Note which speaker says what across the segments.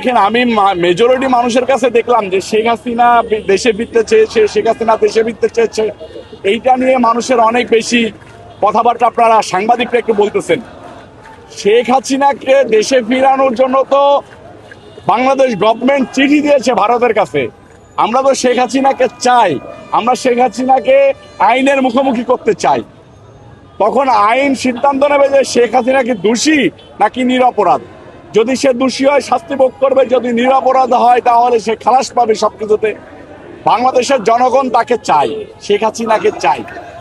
Speaker 1: দেখেন, আমি মেজরিটি মানুষের কাছে দেখলাম যে শেখ হাসিনা দেশে ফিরতে চেয়েছে, শেখ হাসিনা দেশে ফিরতে চেয়েছে, এইটা নিয়ে মানুষের অনেক বেশি কথাবার্তা আপনারা সাংবাদিকরা একটু বলতেছেন। শেখ হাসিনাকে দেশে ফিরানোর জন্য তো বাংলাদেশ গভর্নমেন্ট চিঠি দিয়েছে ভারতের কাছে। আমরা তো শেখ হাসিনাকে চাই, আমরা শেখ হাসিনাকে আইনের মুখোমুখি করতে চাই। তখন আইন সিদ্ধান্ত নেবে যে শেখ হাসিনা কি দোষী নাকি নিরপরাধ। যদি সে দোষী হয় শাস্তি ভোগ করবে, যদি নিরপরাধ হয় তাহলে সে খালাস পাবে সবকিছুতে। বাংলাদেশের জনগণ তাকে চাই, শেখ হাসিনাকে চাই।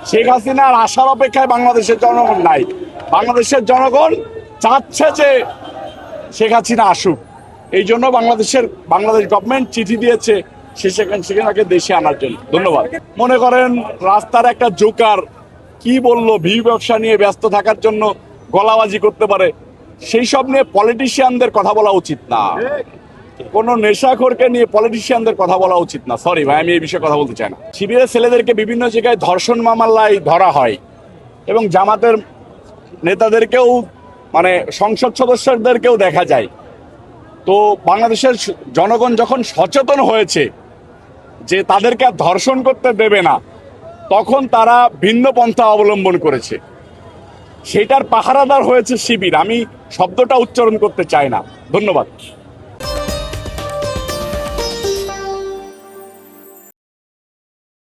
Speaker 1: শেখ হাসিনার আশার অপেক্ষায় বাংলাদেশের জনগণ নাই। বাংলাদেশের জনগণ চাচ্ছে যে শেখ হাসিনা আসুক। এই জন্য বাংলাদেশ গভর্নমেন্ট চিঠি দিয়েছে সেখানে দেশে আনার জন্য। ধন্যবাদ। মনে করেন রাস্তার একটা জোকার কি বললো, ভিউ ব্যবসা নিয়ে ব্যস্ত থাকার জন্য গলাবাজি করতে পারে, সেই সব নিয়ে পলিটিশিয়ানদের কথা বলা উচিত না। কোনো নেশাখোরকে নিয়ে পলিটিশিয়ানদের কথা বলা উচিত না। সরি ভাই, আমি এই বিষয়ে কথা বলতে চাই না। শিবিরের ছেলেদেরকে বিভিন্ন জায়গায় ধর্ষণ মামলায় ধরা হয় এবং জামাতের নেতাদেরকেও, মানে সংসদ সদস্যদেরকেও দেখা যায়। তো বাংলাদেশের জনগণ যখন সচেতন হয়েছে যে তাদেরকে আর ধর্ষণ করতে দেবে না, তখন তারা ভিন্ন পন্থা অবলম্বন করেছে। সেটার পাহারাদার হয়েছে শিবির। আমি শব্দটা উচ্চারণ করতে চাই না। ধন্যবাদ।